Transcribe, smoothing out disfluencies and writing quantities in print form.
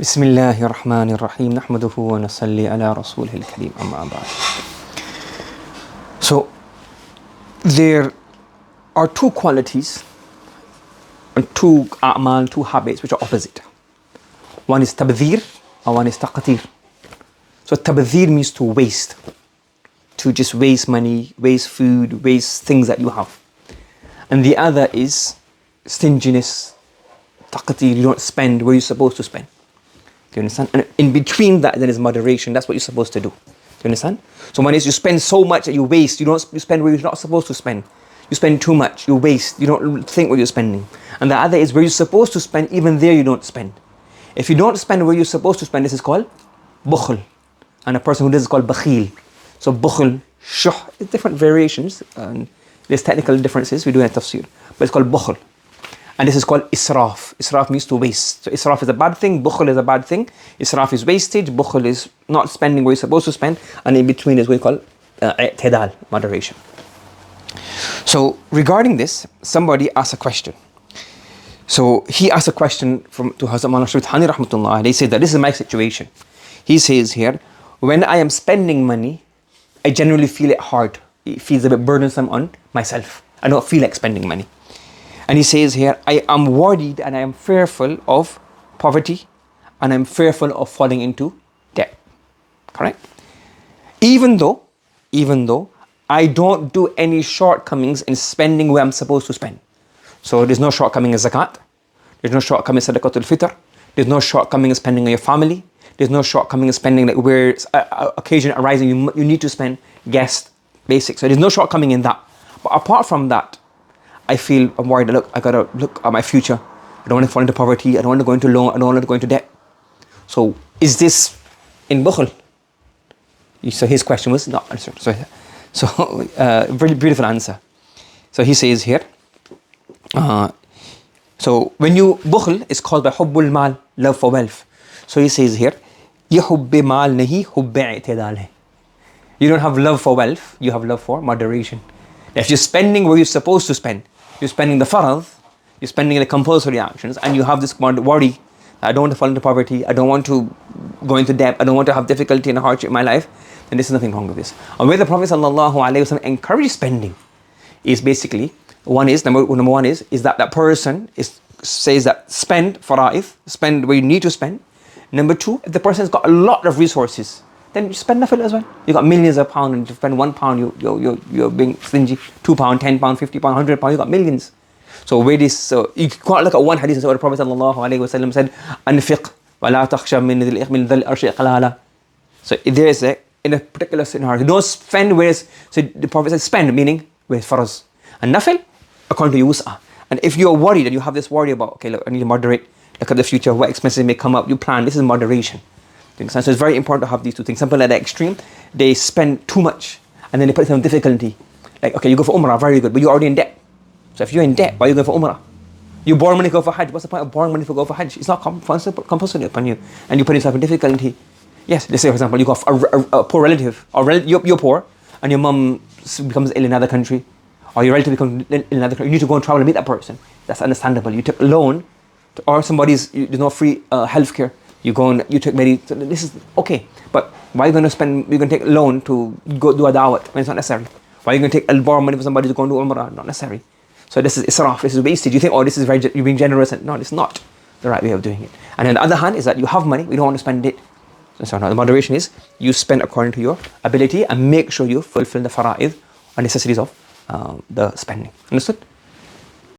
بسم الله الرحمن الرحيم نحمده ونصلي على رسوله الكريم أما بعد. So there are two qualities and two a'mal, two habits which are opposite. One is tabdhir and one is taqatir. So tabdhir means to waste, to just waste money, waste food, waste things that you have. And the other is stinginess, taqatir, you don't spend where you're supposed to spend. Do you understand? And in between that, there is moderation. That's what you're supposed to do. Do you understand? So one is you spend so much that you waste. You spend where you're not supposed to spend. You spend too much. You waste. You don't think what you're spending. And the other is where you're supposed to spend. Even there, you don't spend. If you don't spend where you're supposed to spend, this is called bukhl. And a person who does is called bakhil. So bukhl, shuh, different variations. And there's technical differences. We do have tafsir. But it's called bukhl. And this is called israf. Israf means to waste. So israf is a bad thing, bukhl is a bad thing. Israf is wastage, bukhl is not spending where you're supposed to spend, and in between is what we call i'tidal, moderation. So regarding this, somebody asked a question. So he asked a question to Hazrat Maulana Sharif Thani rahmatullah. They said that this is my situation. He says here, when I am spending money, I generally feel it hard. It feels a bit burdensome on myself. I don't feel like spending money. And he says here, I am worried and I am fearful of poverty and I'm fearful of falling into debt. Correct? Even though I don't do any shortcomings in spending where I'm supposed to spend. So there's no shortcoming in zakat. There's no shortcoming in sadaqatul fitr. There's no shortcoming in spending on your family. There's no shortcoming in spending like where occasion arising you need to spend guest basics. So there's no shortcoming in that. But apart from that, I'm worried. Look, I gotta look at my future. I don't want to fall into poverty. I don't want to go into loan. I don't want to go into debt. So, is this in bukhl? So his question was not answered. So very beautiful answer. So he says here. So when you bukhl is called by hubbul mal, love for wealth. So he says here, ye hubbe mal nahi hubbe i'tidal hai. You don't have love for wealth. You have love for moderation. If you're spending where you're supposed to spend, you're spending the farad, you're spending the compulsory actions, and you have this worry, I don't want to fall into poverty, I don't want to go into debt, I don't want to have difficulty and hardship in my life, then there's nothing wrong with this. And where the Prophet ﷺ encouraged spending is basically, number one is that person says that spend fara'id, spend where you need to spend. Number two, if the person has got a lot of resources, then you spend nafil as well. You got millions of pounds and you spend £1, you're being stingy. £2, £10, £50, £100, you got millions. So where this, so you can't look at one hadith and say what the Prophet ﷺ said, Anfiq wa la takhsha min dhal arshi qalala. So there is in a particular scenario, don't spend where it's, so the Prophet said spend, meaning where it's farz. And nafil, according to your wus'ah. And if you're worried and you have this worry about, okay, look, I need to moderate, look at the future, what expenses may come up, you plan, this is moderation. So it's very important to have these two things. Some people at the extreme, they spend too much and then they put themselves in difficulty. Like, okay, you go for umrah, very good, but you're already in debt. So if you're in debt, why are you going for umrah? You borrow money to go for hajj. What's the point of borrowing money to go for hajj? It's not compulsory upon you. And you put yourself in difficulty. Yes, let's say, for example, you got a poor relative, or you're poor, and your mum becomes ill in another country, or your relative becomes ill in another country. You need to go and travel and meet that person. That's understandable. You took a loan, or there's no free healthcare. You go and you take medicine. This is okay, but why are you going to spend? You're going to take a loan to go do a da'wat when it's not necessary. Why are you going to take borrow money for somebody to go and do umrah? Not necessary. So this is israf. This is wastage. You think, oh, this is you're being generous. No, it's not the right way of doing it. And on the other hand, is that you have money. We don't want to spend it. So the moderation is you spend according to your ability and make sure you fulfill the fara'id and necessities of the spending. Understood?